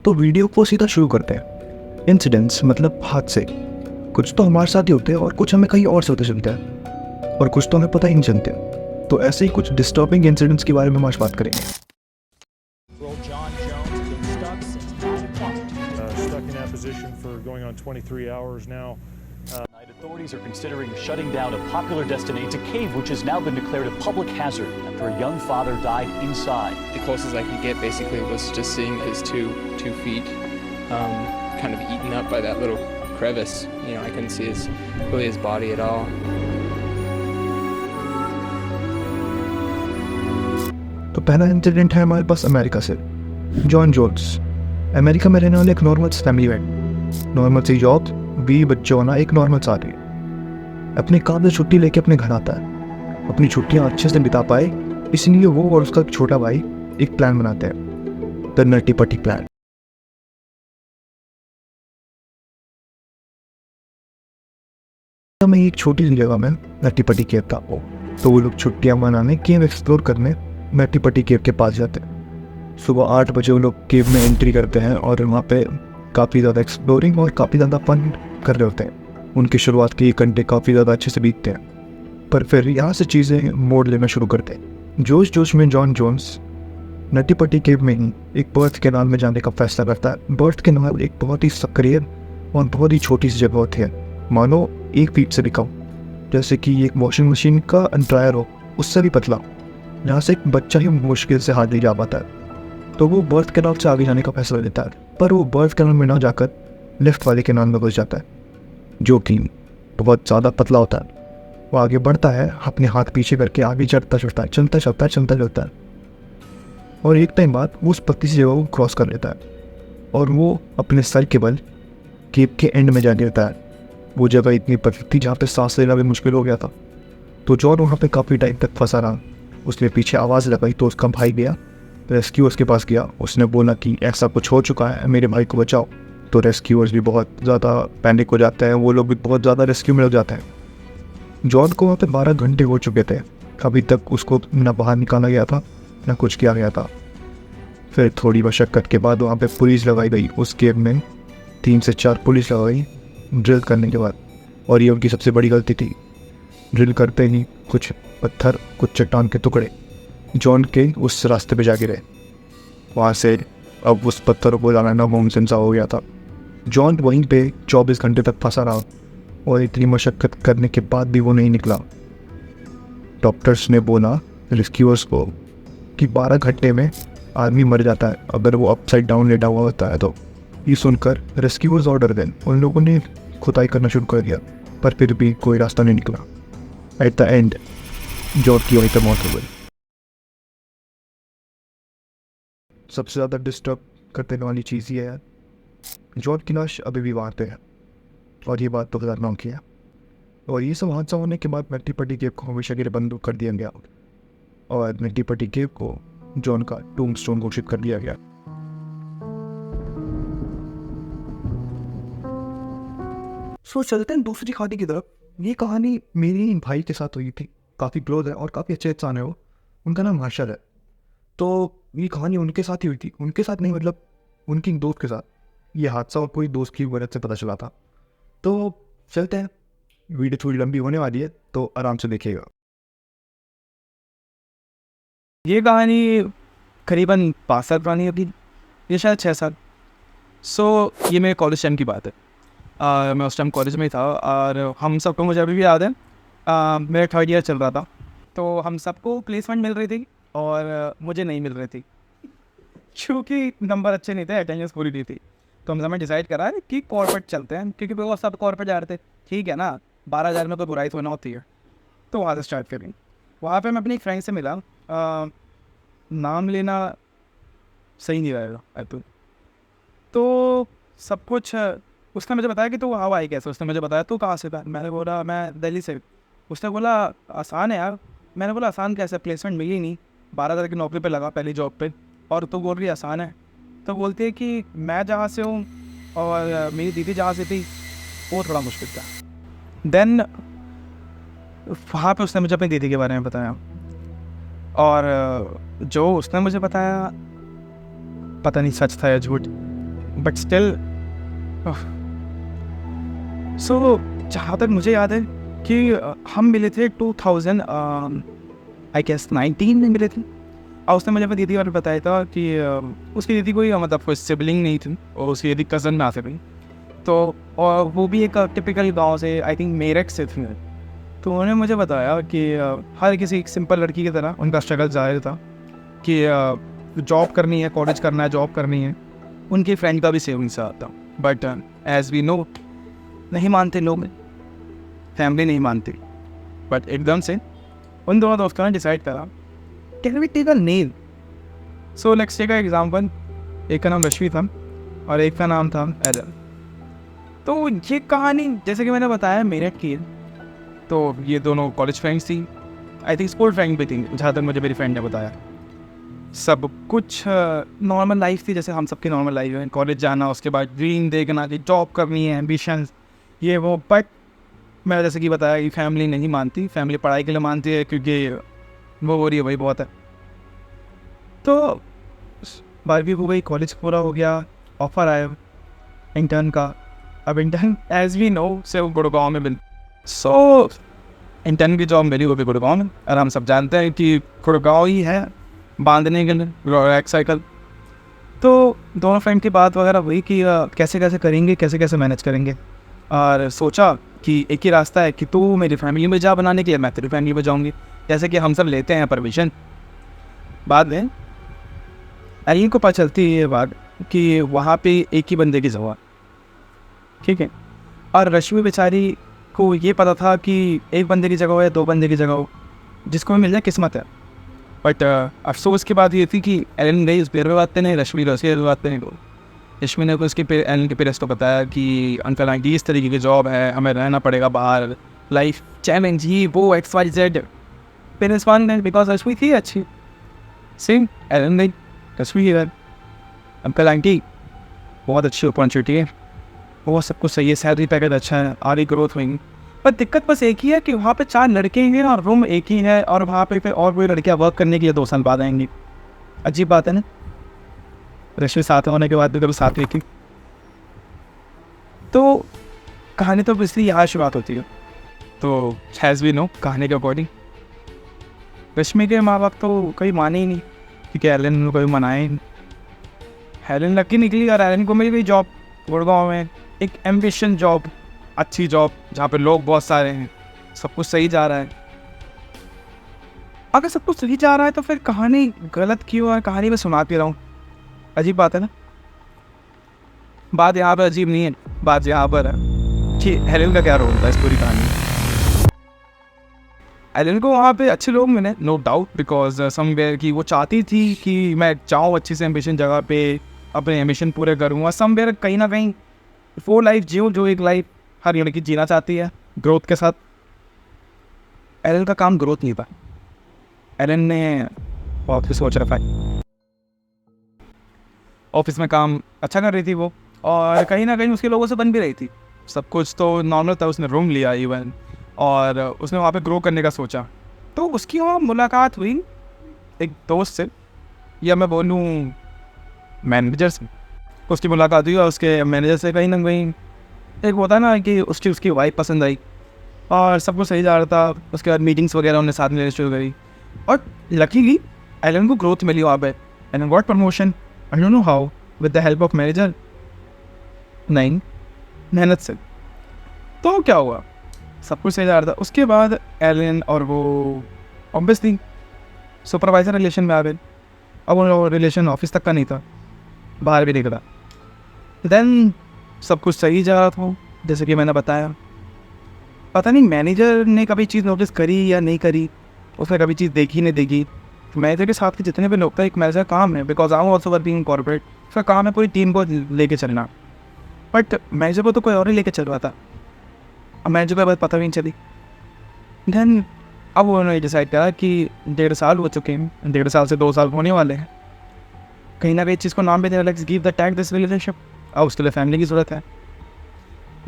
तो वीडियो को सीधा शुरू करते हैं। इंसिडेंट्स मतलब हादसे, कुछ तो हमारे साथ ही होते हैं और कुछ हमें कहीं और से होते चलते हैं और कुछ तो हमें पता ही नहीं चलते। तो ऐसे ही कुछ डिस्टर्बिंग इंसिडेंट्स के बारे में हम आज बात करेंगे। Stuck in that position for going on 23 hours now. Authorities are considering shutting down a popular destination. It's a cave which has now been declared a public hazard after a young father died inside. The closest I could get basically was just seeing his two feet kind of eaten up by that little crevice. You know, I couldn't see his body at all. तो पहला incident है हमारे पास America से। Jon Jones America में रहने वाले एक normal family है, नॉर्मल सी जॉब, 20 बच्चे होना, एक नॉर्मल शादी। अपने काम से छुट्टी लेके अपने घर आता है। अपनी छुट्टियां अच्छे से बिता पाए इसलिए वो और उसका छोटा भाई एक प्लान बनाते हैं, द नट्टी पट्टी प्लान। में एक छोटी सी जगह में नट्टी पट्टी केव था, तो वो लोग छुट्टियां मनाने केव एक्सप्लोर करने नट्टी पट्टी केव के पास जाते हैं। सुबह 8 बजे वो लोग केव में एंट्री करते हैं और वहाँ पे काफ़ी ज़्यादा एक्सप्लोरिंग और काफ़ी ज़्यादा फन कर रहे होते हैं। उनकी शुरुआत के 1 घंटे काफ़ी ज़्यादा अच्छे से बीतते हैं, पर फिर यहाँ से चीज़ें मोड़ लेना शुरू करते हैं। जोश जोश में जॉन जोन्स नट्टी पट्टी केव में ही एक बर्थ कैनाल में जाने का फैसला करता है। बर्थ कैनाल एक बहुत ही सक्रिय और बहुत ही छोटी सी जगह होती है, मानो 1 फीट से भी कम, जैसे कि एक वॉशिंग मशीन का ड्रायर हो, उससे भी पतला, जहाँ से एक बच्चा ही मुश्किल से हाथ नहीं जा पाता है। तो वो बर्थ कैनाल से आगे जाने का फैसला लेता है, पर वो बर्थ कैनाल में ना जाकर लेफ्ट वाले कैनाल में घुस जाता है, जो कि बहुत ज़्यादा पतला होता है। वो आगे बढ़ता है, अपने हाथ पीछे करके आगे चलता है और एक टाइम बाद वो उस पतली सी जगह को क्रॉस कर लेता है और वो अपने सर के बल केव के एंड में जा गिरता है। वो जगह इतनी पतली थी जहाँ पे सांस लेना भी मुश्किल हो गया था। तो जॉन वहाँ पे काफ़ी टाइम तक फंसा रहा। उसने पीछे आवाज़ लगाई तो उसका भाई गया, रेस्क्यूअर्स के पास गया। उसने बोला कि ऐसा कुछ हो चुका है, मेरे भाई को बचाओ। तो रेस्क्यूअर्स भी बहुत ज़्यादा पैनिक हो जाते हैं, वो लोग भी बहुत ज़्यादा रेस्क्यू में लग जाते हैं। जॉन को वहाँ पे 12 घंटे हो चुके थे, अभी तक उसको ना बाहर निकाला गया था ना कुछ किया गया था। फिर थोड़ी मशक्क़त के बाद वहाँ पे पुलिस लगाई गई। उस केव में 3 से 4 पुलिस लगाई ड्रिल करने के बाद, और ये उनकी सबसे बड़ी गलती थी। ड्रिल करते ही कुछ पत्थर, कुछ चट्टान के टुकड़े जॉन के उस रास्ते पे जा गिरे। वहाँ से अब उस पत्थरों को जाना नामुमकिन सा हो गया था। जॉन वहीं पे 24 घंटे तक फंसा रहा और इतनी मशक्क़त करने के बाद भी वो नहीं निकला। डॉक्टर्स ने बोला रेस्क्यूअर्स को कि 12 घंटे में आदमी मर जाता है अगर वो अपसाइड डाउन लेटा हुआ होता है। तो ये सुनकर रेस्क्यूअर्स ऑर्डर देन उन लोगों ने खुदाई करना शुरू कर दिया, पर फिर भी कोई रास्ता नहीं निकला। एट द एंड जॉन की वहीं पर मौत हो गई। सबसे ज़्यादा डिस्टर्ब करने वाली चीज़ ये है, जॉन की लाश अभी भी वहाँ पे है और ये बात 2009 की है। और ये सब हादसा होने के बाद नट्टी पट्टी केव को हमेशा के लिए बंद कर दिया गया और नट्टी पट्टी केव को जॉन का टूम्बस्टोन घोषित कर दिया गया। सो चलते हैं दूसरी कहानी की तरफ। ये कहानी मेरी भाई के साथ हुई थी, काफ़ी क्लोज है और काफ़ी अच्छे इंसान है वो, उनका नाम हर्षद है। तो ये कहानी उनके साथ ही हुई थी, उनके साथ नहीं मतलब उनकी दोस्त के साथ। ये हादसा और कोई दोस्त की वजह से पता चला था। तो चलते हैं, वीडियो थोड़ी लंबी होने वाली है तो आराम से देखिएगा। ये कहानी करीबन 5 साल पुरानी है, ये शायद 6 साल। ये मेरे कॉलेज टाइम की बात है। मैं उस टाइम कॉलेज में ही था और हम सबको, मुझे अभी भी याद है, मेरा 3rd ईयर चल रहा था। तो हम सबको प्लेसमेंट मिल रही थी और मुझे नहीं मिल रही थी क्योंकि नंबर अच्छे नहीं थे, अटेंडेंस पूरी नहीं थी। तो हम सबने डिसाइड करा कि कॉर्पोरेट चलते हैं, क्योंकि वो सब कॉर्पोरेट जा रहे थे। ठीक है ना, 12,000 में कोई बुराई तो ना होती है। तो वहाँ से स्टार्ट करें। वहाँ पे मैं अपनी एक फ्रेंड से मिला, नाम लेना सही नहीं रहेगा तो सब कुछ उसने मुझे बताया कि तू वहाँ आई कैसे। उसने मुझे बताया तू कहाँ से था। मैंने बोला मैं दिल्ली से। उसने बोला आसान है यार। मैंने बोला आसान कैसे, प्लेसमेंट मिली नहीं, 12,000 की नौकरी पे लगा पहली जॉब पे, और तो बोल रही आसान है। तो बोलती है कि मैं जहाँ से हूँ और मेरी दीदी जहाँ से थी वो थोड़ा मुश्किल था। देन वहाँ पे उसने मुझे अपनी दीदी के बारे में बताया, और जो उसने मुझे बताया पता नहीं सच था या झूठ, बट स्टिल सो जहाँ तक मुझे याद है कि हम मिले थे 2000 आई गेस 19 में मिले थे। और उसने मुझे अपनी दीदी और बताया था कि उसकी दीदी कोई मतलब कोई सिबलिंग नहीं थी और उसकी दीदी कज़न में आते थे। तो और वो भी एक टिपिकल गांव से आई थिंक मेरठ से थी। तो उन्होंने मुझे बताया कि हर किसी एक सिंपल लड़की की तरह उनका स्ट्रगल जाहिर था कि जॉब करनी है, कॉलेज करना है, जॉब करनी है। उनकी फ्रेंड का भी सेम सा था, बट एज वी नो नहीं मानते लोग, फैमिली नहीं मानती। बट एकदम से उन दोनों दोस्तों ने डिसाइड करा can we take a name. So let's take a example, एक का नाम रश्मि था और एक का नाम था एलन। तो ये कहानी जैसे कि मैंने बताया मेरठ की है। तो ये दोनों कॉलेज फ्रेंड्स थी, आई थिंक स्कूल फ्रेंड भी थी जहाँ तक मुझे मेरी फ्रेंड ने बताया। सब कुछ नॉर्मल लाइफ थी जैसे हम सबकी नॉर्मल लाइफ है, कॉलेज जाना, उसके बाद ड्रीम देखना कि जॉब करनी है, एम्बिशंस ये वो। बट मैं जैसे कि बताया कि फैमिली नहीं मानती, फैमिली पढ़ाई के लिए मानती है क्योंकि वो हो रही है वही बहुत है। तो 12वीं हो गई, कॉलेज पूरा हो गया, ऑफर आया इंटर्न का। अब इंटर्न एज वी नो सिर्फ गुड़गांव में मिल, सो इंटर्न की जॉब मिली वो भी गुड़गांव में। और हम सब जानते हैं कि गुड़गांव ही है बांधने के लिए एक साइकिल। तो दोनों फ्रेंड की बात वगैरह हुई कि कैसे कैसे करेंगे, कैसे कैसे मैनेज करेंगे। और सोचा कि एक ही रास्ता है कि तू मेरी फैमिली में जा बनाने के लिए, मैं तेरी फैमिली में जाऊँगी, जैसे कि हम सब लेते हैं परमिशन। बाद में अली को पता चलती है ये बात कि वहाँ पे एक ही बंदे की जगह, ठीक है। और रश्मि बेचारी को ये पता था कि एक बंदे की जगह हो या 2 बंदे की जगह हो, जिसको भी मिल जाए किस्मत है। बट अफसोस की बात ये थी कि एलन गई उस पेड़ पे बात नहीं, रश्मि रसी बात नहीं। रश्मि ने उसके एलन के पेरेंट्स को बताया कि अंकल आंटी इस तरीके की जॉब है, हमें रहना पड़ेगा बाहर, लाइफ चैलेंज ही वो XYZ। पेरेंट्स मान गए बिकॉज रश्मि थी अच्छी। सेम एलन गई, रश्मि की अंकल आंटी बहुत अच्छी अपॉर्चुनिटी है, वो सब कुछ सही है, सैलरी पैकेज अच्छा है, आगे ग्रोथ होंगी। पर दिक्कत बस एक ही है कि वहाँ पे 4 लड़के हैं और रूम एक ही है, और वहाँ पे और कोई लड़कियाँ वर्क करने के लिए 2 साल बाद आएंगी। अजीब बात है ना, रश्मि साथ होने के बाद भी कभी साथ नहीं थी। तो कहानी तो इसलिए यहाँ शुरुआत होती है। तो हैज़ वी नो कहानी के अकॉर्डिंग रश्मि के माँ बाप तो कभी माने ही नहीं क्योंकि एलन को कभी मनाए ही नहीं। एलन लकी निकली और एलन को मिल गई जॉब गुड़गांव में, एक एम्बिशन जॉब, अच्छी जॉब जहाँ पे लोग बहुत सारे हैं, सब कुछ सही जा रहा है। अगर सब कुछ सही जा रहा है तो फिर कहानी गलत क्यों है? कहानी में सुनाती रहूँ, अजीब बात है ना। बात यहाँ पर अजीब नहीं है, बात यहाँ पर है कि एलन का क्या रोल था इस पूरी कहानी में। एलन को वहाँ पे अच्छे लोग मिले, नो डाउट, बिकॉज समवेयर कि वो चाहती थी कि मैं जाऊँ अच्छी से एम्बिशन जगह पे, अपने एम्बिशन पूरे करूँगा। समवेयर कहीं ना कहीं वो लाइफ जीऊँ जो एक लाइफ हर लड़की जीना चाहती है, ग्रोथ के साथ। एलन का काम ग्रोथ नहीं था, एलन ने ऑफिस सोच रखा है, ऑफिस में काम अच्छा कर रही थी वो, और कहीं ना कहीं उसके लोगों से बन भी रही थी, सब कुछ तो नॉर्मल था। उसने रूम लिया इवन, और उसने वहाँ पे ग्रो करने का सोचा। तो उसकी वहाँ मुलाकात हुई एक दोस्त से, या मैं बोलूँ मैनेजर से। उसकी मुलाकात हुई और उसके मैनेजर से कहीं ना कहीं एक होता है ना कि उसकी वाइफ पसंद आई और सब कुछ सही जा रहा था। उसके बाद मीटिंग्स वगैरह उन्हें साथ में लेनी शुरू करी और लकीली एलन को ग्रोथ मिली वहाँ पे। Alan got promotion, I don't know how, with the help of manager, नहीं मेहनत से। तो क्या हुआ, सब कुछ सही जा रहा था। उसके बाद एलन और वो ऑब्वियसली सुपरवाइजर रिलेशन में आ गए। अब वो रिलेशन ऑफिस तक का नहीं था, बाहर भी निकला। देन सब कुछ सही जा रहा था जैसे कि मैंने बताया। पता नहीं मैनेजर ने कभी चीज़ नोटिस करी या नहीं करी, उसने कभी चीज़ देखी नहीं देखी। मैनेजर के साथ के जितने भी लोग थे, एक मैनेजर काम है, because I am also working in corporate, उसका काम है पूरी टीम को लेके चलना। बट मैनेजर को तो कोई और ही लेके चल रहा था, अब मैनेजर को बात पता भी नहीं चली। देन अब उन्होंने डिसाइड करा कि 1.5 साल हो चुके हैं, 1.5 साल से 2 साल होने वाले हैं, कहीं ना कहीं चीज़ को नाम भी देना, let's give the tag this relationship. अब उसके लिए फैमिली की ज़रूरत है।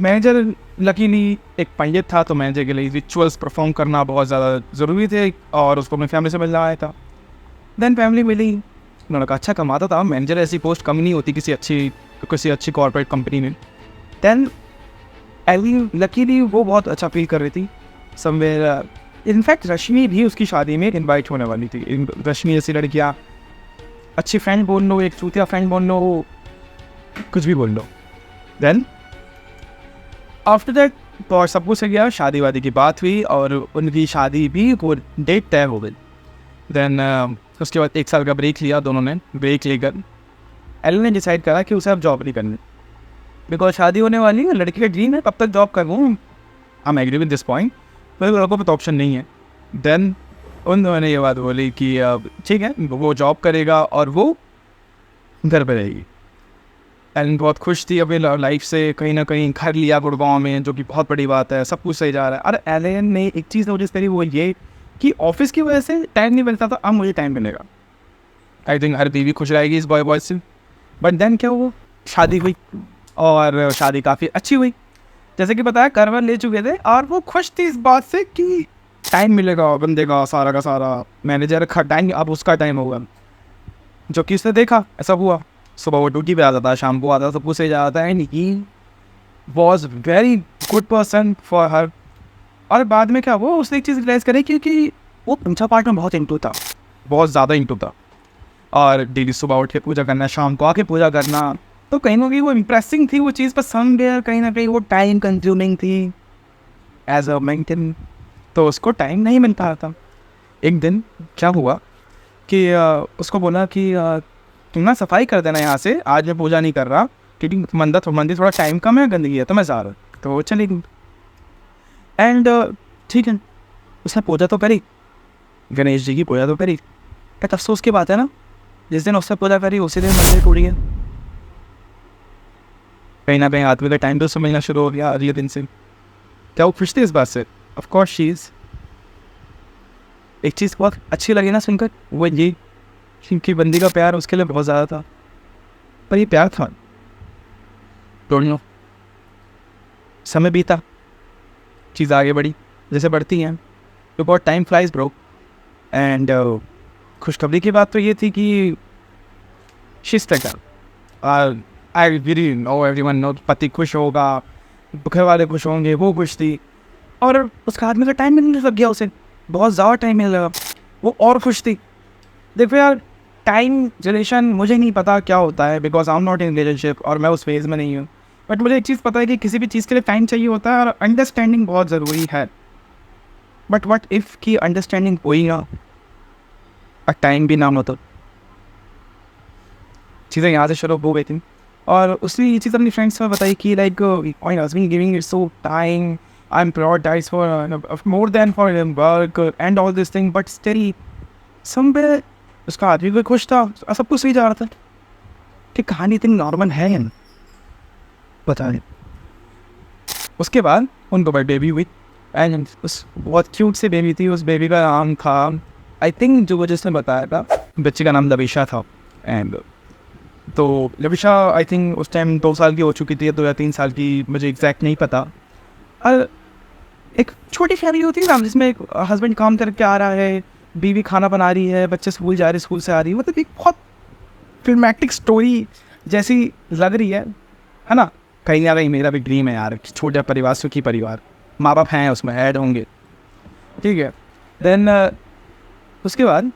मैनेजर लकीली एक पंडित था, तो मैनेजर के लिए रिचुअल्स परफॉर्म करना बहुत ज़्यादा ज़रूरी थे और उसको अपनी फैमिली से मिलना आया था। देन फैमिली मिली, उन्होंने कहा अच्छा कमाता था मैनेजर, ऐसी पोस्ट कम नहीं होती किसी अच्छी किसी अच्छी कॉर्पोरेट कंपनी में। देन एलिन लकीली वो बहुत अच्छा फील कर रही थी समवेयर। इनफैक्ट रश्मि भी उसकी शादी में इनवाइट होने वाली थी। रश्मि जैसी लड़कियाँ, अच्छी फ्रेंड बोल लो, एक चूतिया फ्रेंड बोल लो, कुछ भी बोल लो। देन आफ्टर दैट और सब कुछ हो गया, शादी वादी की बात हुई और उनकी शादी भी वो डेट तय हो गई। देन उसके बाद 1 साल का ब्रेक लिया दोनों ने। ब्रेक लेकर एलन ने डिसाइड करा कि उसे अब जॉब नहीं करनी, बिकॉज शादी होने वाली है, लड़की का ड्रीम है कब तक जॉब करूँ। I am agree with this point, पर लड़कों पर तो ऑप्शन नहीं है। देन उन दोनों ने ये बात बोली कि ठीक है वो जॉब करेगा और वो घर पर रहेगी। एलन बहुत खुश थी अपनी लाइफ से, कहीं ना कहीं घर लिया गुड़गांव में, जो कि बहुत बड़ी बात है, सब कुछ सही जा रहा है। और एलन ने एक चीज़ नोटिस करी, वो ये कि ऑफिस की वजह से टाइम नहीं मिलता था, अब मुझे टाइम मिलेगा। आई थिंक हर बीवी खुश रहेगी इस बॉय से। बट देन क्या हुआ, शादी हुई और शादी काफ़ी अच्छी हुई। जैसे कि बताया करवा ले चुके थे और वो खुश थी इस बात से कि टाइम मिलेगा बंदे का सारा का सारा, मैनेजर का टाइम अब उसका टाइम होगा। जो कि उसने देखा ऐसा हुआ। सुबह वो ड्यूटी पे आता था, शाम को आता था, सब कुछ सही जाता है। And he was very good person for her. और बाद में क्या हुआ, उसने एक चीज़ रियलाइज़ करी क्योंकि वो पूजा पाठ में बहुत इंटू था, बहुत ज़्यादा इंटू था। और डेली सुबह उठ के पूजा करना, शाम को आके पूजा करना, तो कहीं ना कहीं वो इम्प्रेसिंग थी वो चीज़, पर समवेयर कहीं ना कहीं वो टाइम कंज्यूमिंग थी एज अ मेंटेन, तो उसको टाइम नहीं मिल पा रहा था। एक दिन क्या हुआ कि उसको बोला कि तुम ना सफाई कर देना यहाँ से, आज मैं पूजा नहीं कर रहा क्योंकि मंदिर थोड़ा टाइम कम है, गंदगी है, तो मैं जा रहा। तो वो चली गई। एंड ठीक है, उसने पूजा तो करी, गणेश जी की पूजा तो करी। क्या अफसोस की बात है ना, जिस दिन उसने पूजा करी उसी दिन मंदिर टूट गया। कहीं ना कहीं आदमी का टाइम तो समझना शुरू हो गया अगले दिन से। क्या वो खुश थी इस बात से? Of course she is. एक चीज़ बहुत अच्छी लगी ना सुनकर, वो ये कि बंदी का प्यार उसके लिए बहुत ज़्यादा था, पर ये प्यार था डोंट नो। समय बीता, चीज़ आगे बढ़ी, जैसे बढ़ती हैं तो बहुत टाइम फ्लाइज ब्रो। एंड खुशखबरी की बात तो ये थी कि I really know everyone know, पति खुश होगा, घर वाले खुश होंगे, वो खुश थी। और उसका आदमी का टाइम मिलने लग गया, उसे बहुत ज़्यादा टाइम मिल लगा, वो और खुश थी। देखो यार, टाइम रिलेशन मुझे नहीं पता क्या होता है, because I am not in relationship और मैं उस फेज़ में नहीं हूँ। बट मुझे एक चीज़ पता है कि किसी भी चीज़ के लिए टाइम चाहिए होता है और अंडरस्टैंडिंग बहुत ज़रूरी है। बट व्हाट इफ़ की अंडरस्टैंडिंग हुई ना और टाइम भी ना हो, तो चीज़ें यहाँ से शुरू हो गई थी। और उसने ये चीज़ अपनी फ्रेंड्स में बताई कि like I was being giving it so time, I am prioritize for more than for work and all this thing, but still somewhere उसका आदमी भी खुश था, सब कुछ सही जा रहा था। कि कहानी इतनी नॉर्मल है पता नहीं। उसके बाद उनको बड़ी बेबी हुई एंड उस बहुत क्यूट से बेबी थी। उस बेबी का नाम था, आई थिंक जो जिसने बताया था, बच्चे का नाम लविशा था। एंड तो लविशा आई थिंक उस टाइम 2 साल की हो चुकी थी, 2 या 3 साल की, मुझे एग्जैक्ट नहीं पता। और एक छोटी फैमिली होती है ना, जिसमें एक हस्बैंड काम करके आ रहा है, बीवी खाना बना रही है, बच्चे स्कूल जा रहे, स्कूल से आ रही है, मतलब एक बहुत फिल्मैटिक स्टोरी जैसी लग रही है ना। कहीं ना कहीं मेरा भी ड्रीम है यार, छोटा परिवार, सुखी परिवार, माँ बाप हैं उसमें, ऐड होंगे, ठीक है। देन उसके बाद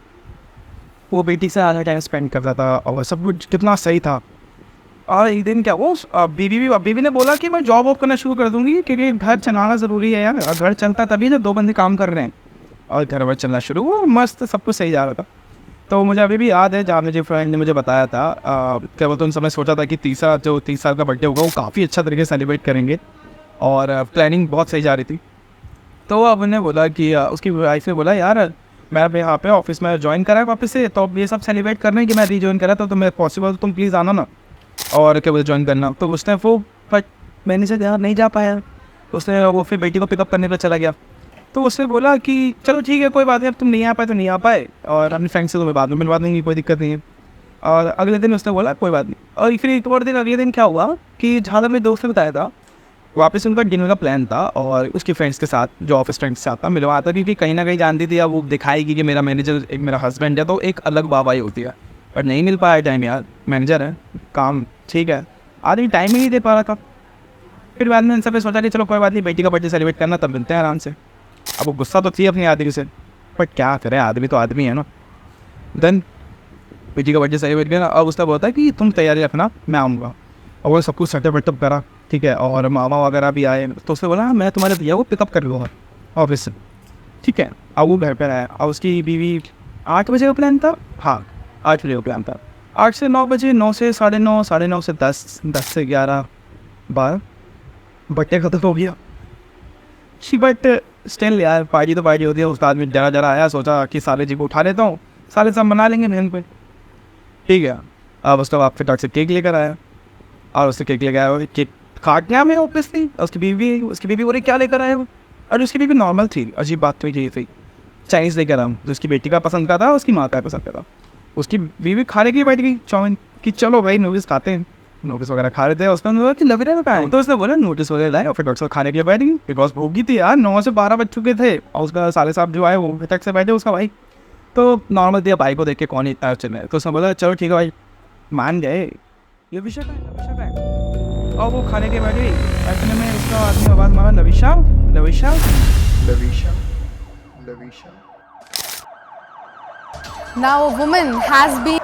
वो बेटी से आधा टाइम स्पेंड करता था और सब कुछ कितना सही था। और एक दिन क्या वो बीवी ने बोला कि मैं जॉब वॉब करना शुरू कर दूँगी क्योंकि घर चलाना ज़रूरी है यार, और घर चलता तभी जब 2 बंदे काम कर रहे हैं। और घर वर चलना शुरू हुआ, मस्त सब कुछ सही जा रहा था। तो मुझे अभी भी याद है जहाँ मुझे फ्रेंड ने मुझे बताया था, क्या बोलते उन समय सोचा था कि 30 साल का बर्थडे होगा वो काफ़ी अच्छा तरीके से सेलिब्रेट करेंगे, और प्लानिंग बहुत सही जा रही थी। तो अब उन्होंने बोला कि उसकी वाइफ ने बोला यार मैं अब यहाँ पे ऑफिस में ज्वाइन करा है वापस से, तो अब ये सब सेलिब्रेट करने कि मैं रीजॉइन करा था, तो मैं पॉसिबल तुम प्लीज़ आना ना और क्या बोलते ज्वाइन करना। तो उसने वो बट मैंने से यार नहीं जा पाया, उसने वो फिर बेटी को पिकअप करने पर चला गया। तो उसने बोला कि चलो ठीक है कोई बात नहीं, अब तुम नहीं आ पाए तो नहीं आ पाए, और अपनी फ्रेंड से तुम्हें बाद में मिलवा देंगे, कोई दिक्कत नहीं है। और अगले दिन उसने बोला कोई बात नहीं। और फिर एक और दिन अगले दिन क्या हुआ कि जहाँ तक मेरे दोस्त ने बताया था, वापस उनका डिनर का प्लान था और उसकी फ्रेंड्स के साथ, जो ऑफिस फ्रेंड्स के साथ था, मिलवा था, क्योंकि कहीं ना कहीं जानती थी अब वो दिखाएगी कि मेरा मैनेजर एक मेरा हस्बैंड है, तो एक अलग वाहवाही होती है। पर नहीं मिल पाया टाइम यार, मैनेजर है, काम ठीक है, आदमी टाइम ही नहीं दे पा रहा था। फिर बाद में इन सब ने सोचा कि चलो कोई बात नहीं, बेटी का बर्थडे सेलिब्रेट करना, तब मिलते हैं आराम से। अब वो गुस्सा तो थी अपनी आदमी से, बट क्या करें, आदमी तो आदमी है ना। देन बेटी का बर्थडे सेलिब्रेट किया। अब उसका बोलता है कि तुम तैयारी रखना, मैं आऊँगा। और वो सब कुछ सेटअप वेटअप करा, ठीक है, और मामा वगैरह भी आए। तो उसने बोला मैं तुम्हारे भैया को पिकअप कर लूँगा ऑफिस से, ठीक है। अब वो घर पर आया। अब उसकी बीवी 8 बजे का प्लान था, हाँ 8 बजे का प्लान था। 8 से 9 बजे, 9 से 9:30, 9:30 से 10, 10 से 11, 12 बर्थडे खत्म हो गया। बट स्टिल यार पार्टी तो पार्टी होती है। उसका आदमी जरा जरा आया, सोचा कि साले जी को उठा लेता हूँ, साले सब मना लेंगे बहन पे, ठीक है। अब उसका बाप फिर से केक लेकर आया, और उससे केक लेकर आया, केक काट गया मैं ऑब्वियसली। उसकी बीवी बोली क्या लेकर आया वो, और उसकी बीवी नॉर्मल थी, अजीब बात तो ये थी, चाइनीज़ लेकर आऊँ। तो उसकी बेटी का पसंद का था, उसकी माँ का पसंद का था। उसकी बीवी खाने की बैठ गई चाउमीन, कि चलो भाई नूडल्स खाते हैं। नूडल्स वगैरह खा रहे थे, उसने बोला कि लग रहा है पाए, तो उसने बोला नूडल्स वगैरह लाए, और फिर डॉक्टर खाने के लिए बैठ गई, बिकॉज भूखी थी यार। 9 से 12 बज चुके थे, और उसका साले साहब जो आए वो तक से बैठे, उसका भाई तो नॉर्मल दिया, भाई को देख के कौन इतना चले। तो उसने बोला चलो ठीक है भाई, मान गए, ये विषय का है। और वो खाने के बैठ गई। ऐसे में उसका आदमी आवाज़ मारा, Lavisha Lavisha Lavisha Lavisha. Now a woman has been